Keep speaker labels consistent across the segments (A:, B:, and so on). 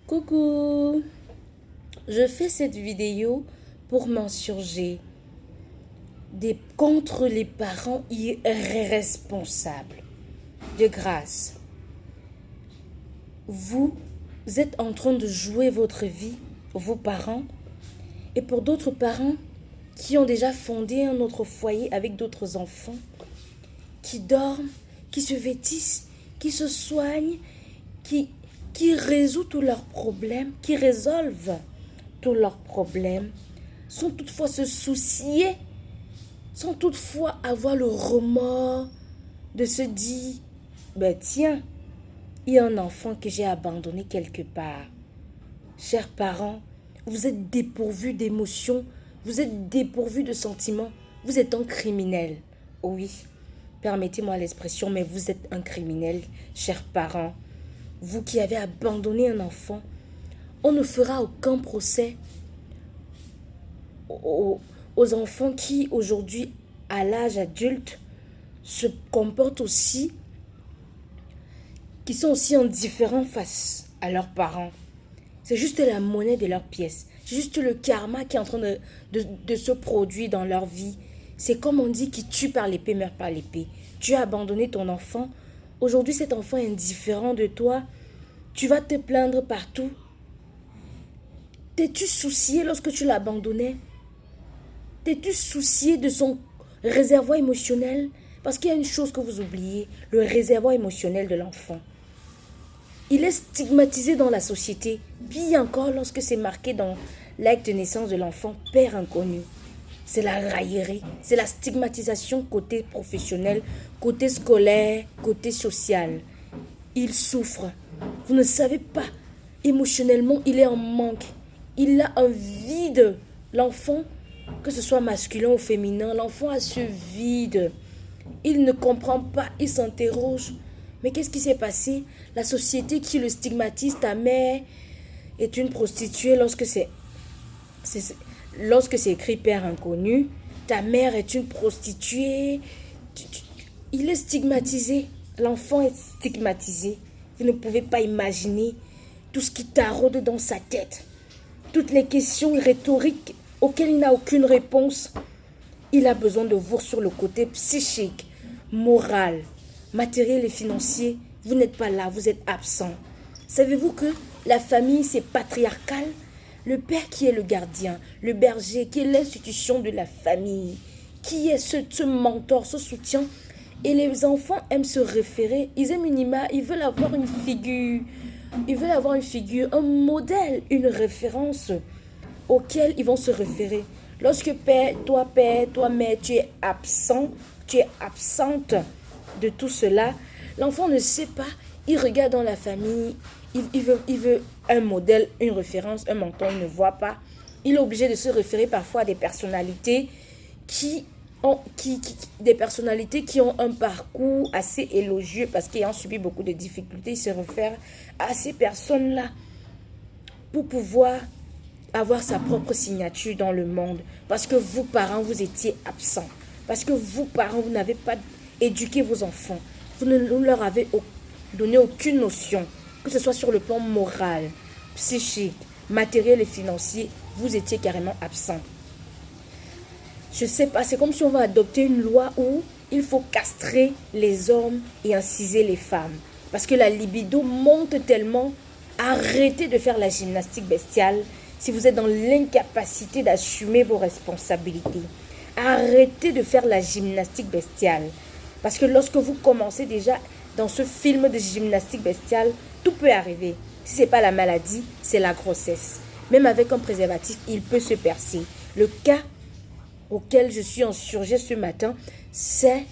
A: Coucou, je fais cette vidéo pour m'insurger contre les parents irresponsables. De grâce, vous êtes en train de jouer votre vie, vos parents, et pour d'autres parents qui ont déjà fondé un autre foyer avec d'autres enfants, qui dorment, qui se vêtissent, qui se soignent, qui résout tous leurs problèmes, qui résolvent tous leurs problèmes, sans toutefois se soucier, sans toutefois avoir le remords de se dire, ben tiens, il y a un enfant que j'ai abandonné quelque part. Chers parents, vous êtes dépourvus d'émotions, vous êtes dépourvus de sentiments, vous êtes un criminel. Oui, permettez-moi l'expression, mais vous êtes un criminel, chers parents. Vous qui avez abandonné un enfant, on ne fera aucun procès aux enfants qui, aujourd'hui, à l'âge adulte, se comportent aussi, qui sont aussi indifférents face à leurs parents. C'est juste la monnaie de leur pièce. C'est juste le karma qui est en train de se produire dans leur vie. C'est comme on dit, qui tue par l'épée meurt par l'épée. Tu as abandonné ton enfant. Aujourd'hui, cet enfant est indifférent de toi. Tu vas te plaindre partout. T'es-tu soucié lorsque tu l'abandonnais? T'es-tu soucié de son réservoir émotionnel? Parce qu'il y a une chose que vous oubliez, le réservoir émotionnel de l'enfant. Il est stigmatisé dans la société, pire encore lorsque c'est marqué dans l'acte de naissance de l'enfant, père inconnu. C'est la raillerie, c'est la stigmatisation côté professionnel, côté scolaire, côté social. Il souffre. Vous ne savez pas, émotionnellement, il est en manque. Il a un vide. L'enfant, que ce soit masculin ou féminin, l'enfant a ce vide. Il ne comprend pas, il s'interroge. Mais qu'est-ce qui s'est passé? La société qui le stigmatise, ta mère est une prostituée lorsque c'est écrit père inconnu. Ta mère est une prostituée. Il est stigmatisé. L'enfant est stigmatisé. Vous ne pouvez pas imaginer tout ce qui taraude dans sa tête. Toutes les questions rhétoriques auxquelles il n'a aucune réponse. Il a besoin de vous sur le côté psychique, moral, matériel et financier. Vous n'êtes pas là, vous êtes absent. Savez-vous que la famille, c'est patriarcal? Le père qui est le gardien, le berger, qui est l'institution de la famille, qui est ce mentor, ce soutien. Et les enfants aiment se référer, ils aiment une image, ils veulent avoir une figure. Ils veulent avoir une figure, un modèle, une référence auquel ils vont se référer. Lorsque père, toi mère, tu es absent, tu es absente de tout cela, l'enfant ne sait pas, il regarde dans la famille, il veut un modèle, une référence, un mentor, il ne voit pas. Il est obligé de se référer parfois à des personnalités qui ont un parcours assez élogieux parce qu'ils ont subi beaucoup de difficultés. Il se réfère à ces personnes-là pour pouvoir avoir sa propre signature dans le monde. Parce que vous, parents, vous étiez absents. Parce que vous, parents, vous n'avez pas éduqué vos enfants. Vous ne leur avez donné aucune notion, que ce soit sur le plan moral, psychique, matériel et financier. Vous étiez carrément absents. Je sais pas, c'est comme si on va adopter une loi où il faut castrer les hommes et inciser les femmes. Parce que la libido monte tellement. Arrêtez de faire la gymnastique bestiale si vous êtes dans l'incapacité d'assumer vos responsabilités. Arrêtez de faire la gymnastique bestiale. Parce que lorsque vous commencez déjà dans ce film de gymnastique bestiale, tout peut arriver. Si ce n'est pas la maladie, c'est la grossesse. Même avec un préservatif, il peut se percer. Le cas auquel je suis insurgée ce matin, c'est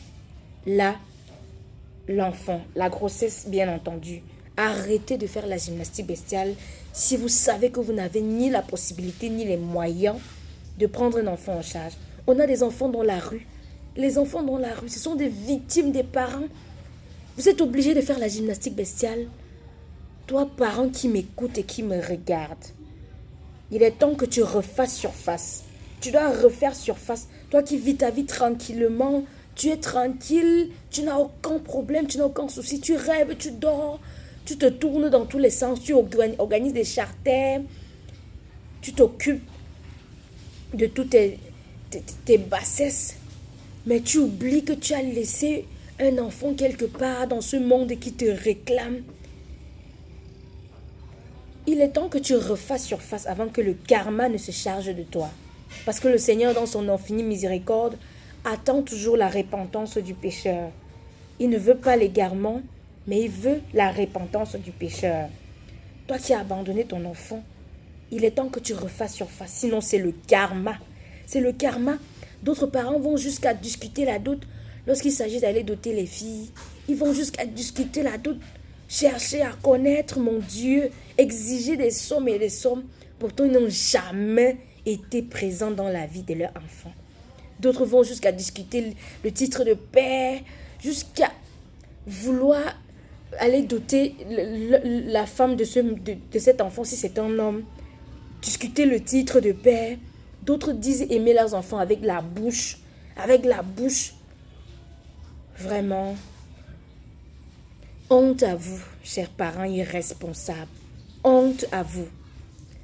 A: l'enfant, la grossesse bien entendu. Arrêtez de faire la gymnastique bestiale si vous savez que vous n'avez ni la possibilité ni les moyens de prendre un enfant en charge. On a des enfants dans la rue. Les enfants dans la rue, ce sont des victimes des parents. Vous êtes obligé de faire la gymnastique bestiale. Toi, parent qui m'écoute et qui me regarde, il est temps que tu refasses surface. Tu dois refaire surface. Toi qui vis ta vie tranquillement, tu es tranquille, tu n'as aucun problème, tu n'as aucun souci, tu rêves, tu dors, Tu te tournes dans tous les sens, tu organises des charters, tu t'occupes de toutes tes bassesses. Mais tu oublies que tu as laissé un enfant quelque part dans ce monde qui te réclame. Il est temps que tu refasses surface avant que le karma ne se charge de toi. Parce que le Seigneur, dans son infinie miséricorde, attend toujours la repentance du pécheur. Il ne veut pas l'égarement, mais il veut la repentance du pécheur. Toi qui as abandonné ton enfant, il est temps que tu refasses surface, sinon c'est le karma. C'est le karma. D'autres parents vont jusqu'à discuter la dot lorsqu'il s'agit d'aller doter les filles. Ils vont jusqu'à discuter la dot, chercher à connaître mon Dieu, exiger des sommes et des sommes. Pourtant, ils n'ont jamais été présents dans la vie de leur enfant. D'autres vont jusqu'à discuter le titre de père, jusqu'à vouloir aller doter la femme de cet enfant si c'est un homme. Discuter le titre de père. D'autres disent aimer leurs enfants avec la bouche. Avec la bouche. Vraiment. Honte à vous, chers parents irresponsables. Honte à vous.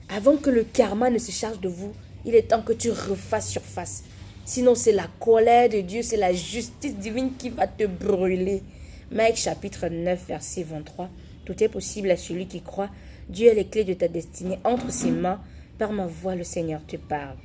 A: Avant que le karma ne se charge de vous, il est temps que tu refasses surface. Sinon, c'est la colère de Dieu, c'est la justice divine qui va te brûler. Matthieu chapitre 9, verset 23. Tout est possible à celui qui croit. Dieu est les clés de ta destinée entre ses mains. Par ma voix, le Seigneur te parle.